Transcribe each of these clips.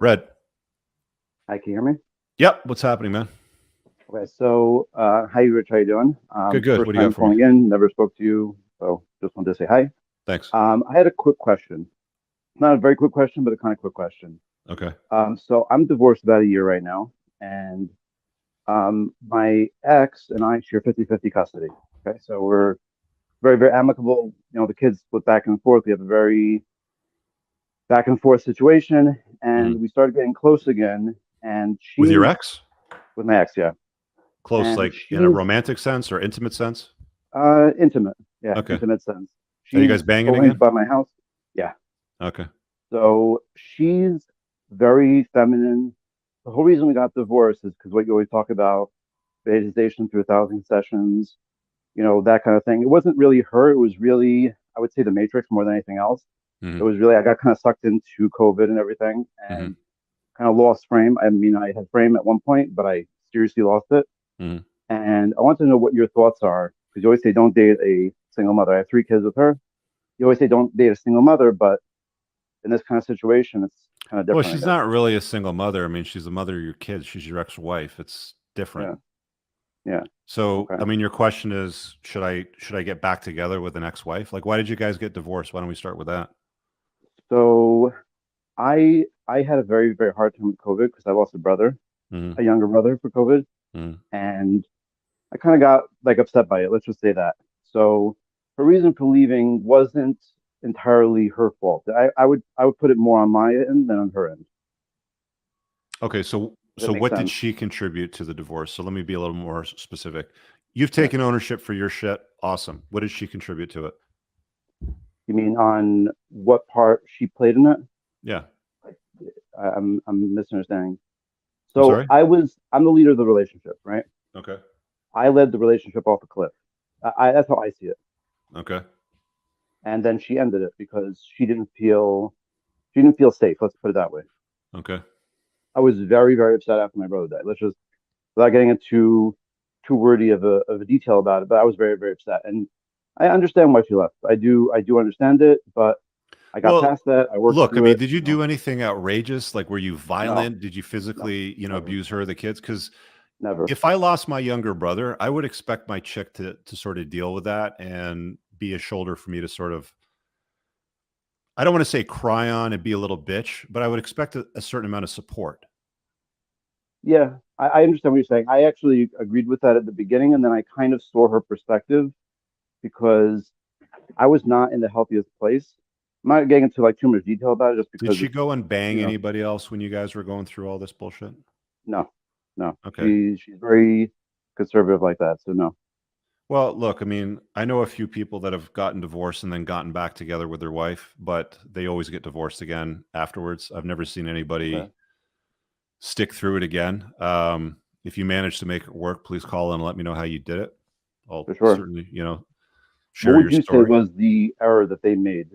Red. Hi, can you hear me? Yep. What's happening, man? Okay, so hi, Rich. How you doing? Good, good. First What do you got time for me? calling in. Never spoke to you, so just wanted to say hi. Thanks. I had a quick question. Not a very quick question, but a kind of quick question. Okay. So I'm divorced about a year right now, and my ex and I share 50-50 custody. Okay, so we're very, very amicable. The kids split back and forth. We have a very back and forth situation, Hmm. and we started getting close again. And With your she's ex? with my ex, yeah, Close, and like in a she's romantic sense or intimate sense? Intimate. Yeah, Okay. intimate sense. Are you guys She's banging always again? by my house. Yeah. Okay. So she's very feminine. The whole reason we got divorced is because what you always talk about, fetishization through 1,000 sessions, that kind of thing. It wasn't really her. It was really, I would say, the Matrix more than anything else. It Hmm. was really, I got kind of sucked into COVID and everything Hmm. and kind of lost frame. I mean, I had frame at one point, but I seriously lost it. Hmm. And I want to know what your thoughts are because you always say don't date a single mother. I have 3 kids with her. You always say don't date a single mother, but in this kind of situation, it's kind of Well, different, she's I guess. not really a single mother. I mean, she's the mother of your kids. She's your ex-wife. It's different. Yeah, yeah, So, okay. I mean, your question is, should I get back together with an ex-wife? Like, why did you guys get divorced? Why don't we start with that? So I had a very very hard time with COVID because I lost a brother, Hmm. a younger brother for COVID, Hmm. and I kind of got like upset by it. Let's just say that. So her reason for leaving wasn't entirely her fault. I would put it more on my end than on her end. Okay, so Does that so make what did sense? she contribute to the divorce? So let me be a little more specific. You've Yeah. taken ownership for your shit. Awesome. What did she contribute to it? You mean on what part she played in it? Yeah. Like, I'm misunderstanding. I'm So sorry? I'm the leader of the relationship, right? Okay. I led the relationship off a cliff. That's how I see it. Okay. And then she ended it because she didn't feel safe. Let's put it that way. Okay. I was very very upset after my brother died. Let's just without getting into too wordy of a detail about it, but I was very very upset, and I understand why she left. I do understand it, but I got Well, past that. I worked look, I through mean, it. did you do anything outrageous? Like, were you No, violent? Did you no, physically, never, abuse her, or the kids? Because never. if I lost my younger brother, I would expect my chick to sort of deal with that and be a shoulder for me to sort of, I don't want to say cry on and be a little bitch, but I would expect a certain amount of support. Yeah, I understand what you're saying. I actually agreed with that at the beginning, and then I kind of saw her perspective because I was not in the healthiest place. I'm not getting into like too much detail about it just Did because she it's go and bang you know anybody else when you guys were going through all this bullshit? no, no. Okay. She's very conservative like that, so no. Well, look, I mean, I know a few people that have gotten divorced and then gotten back together with their wife, but they always get divorced again afterwards. I've never seen Okay, anybody stick through it again. If you manage to make it work, please call in and let me know how you did it. I'll for sure. certainly, What share would your you say story. was the error that they made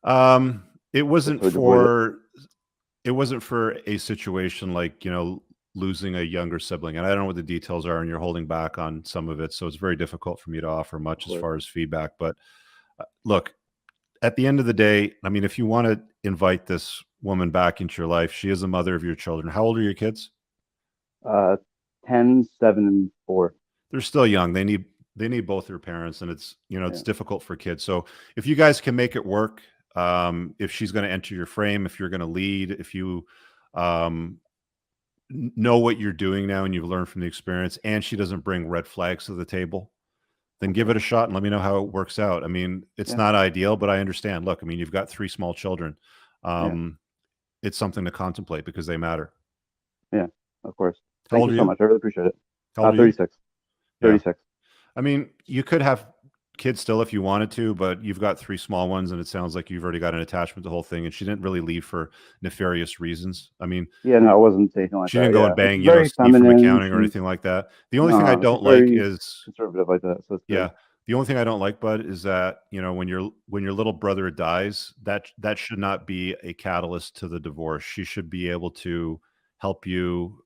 It just wasn't so we avoid it? for it wasn't for a situation like, losing a younger sibling. And I don't know what the details are, and you're holding back on some of it. So it's very difficult for me to offer Of much as course. far as feedback. But look, at the end of the day, I mean, if you want to invite this woman back into your life, she is the mother of your children. How old are your kids? Uh, 10, 7, and 4. They're still young. They need both their parents, and it's Yeah, difficult for kids. So if you guys can make it work, if she's going to enter your frame, if you're going to lead, if you um, know what you're doing now and you've learned from the experience, and she doesn't bring red flags to the table, then give okay. it a shot and let me know how it works out. I mean, it's Yeah, not ideal, but I understand. Look, I mean, you've got 3 small children. yeah, Um, it's something to contemplate because they matter. yeah, of course. How Thank old you are so you? much. I really appreciate it. How old are you? 36. Yeah. 36. I mean, you could have kids still if you wanted to, but you've got 3 small ones, and it sounds like you've already got an attachment to the whole thing. And she didn't really leave for nefarious reasons. I mean, Yeah, no, I wasn't taking like she that. didn't go and Yeah, and bang, she's very Steve from feminine. accounting or anything like that. The only thing I No, she's don't like very is, conservative like that. So it's good. yeah, the only thing I don't like, Bud, is that when your little brother dies, that should not be a catalyst to the divorce. She should be able to help you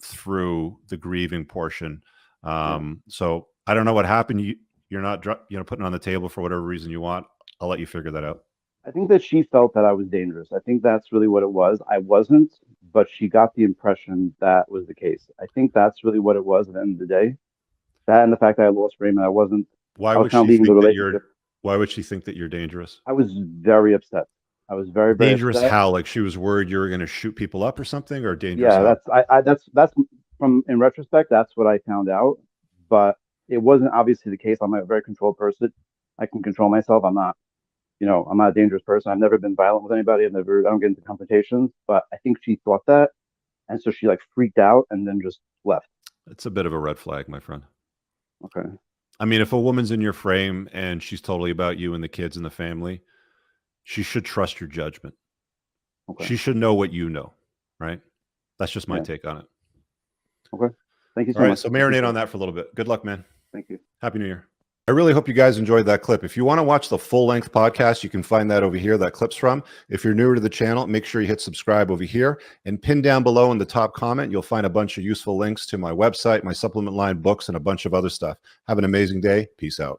through the grieving portion. Yeah, So I don't know what happened. You're not putting it on the table for whatever reason you want. I'll let you figure that out. I think that she felt that I was dangerous. I think that's really what it was. I wasn't, but she got the impression that was the case. I think that's really what it was at the end of the day. That and the fact that I lost Raymond, Why I was would kind of she leaving the think that you're relationship. why would she think that you're dangerous? I was very upset. I was very, very Dangerous upset. how? Like she was worried you were going to shoot people up or something, or dangerous Yeah, how? that's from in retrospect, that's what I found out. But it wasn't obviously the case. I'm a very controlled person. I can control myself. I'm not a dangerous person. I've never been violent with anybody. I don't get into confrontations. But I think she thought that, and so she like freaked out and then just left. It's a bit of a red flag, my friend. Okay. I mean, if a woman's in your frame and she's totally about you and the kids and the family, she should trust your judgment. Okay. She should know what you know, right? That's just my Yeah. take on it. Okay. Thank you All so right, much. so marinate on that for a little bit. Good luck, man. Thank you. Happy New Year. I really hope you guys enjoyed that clip. If you want to watch the full-length podcast, you can find that over here, that clip's from. If you're newer to the channel, make sure you hit subscribe over here and pin down below in the top comment. You'll find a bunch of useful links to my website, my supplement line, books, and a bunch of other stuff. Have an amazing day. Peace out.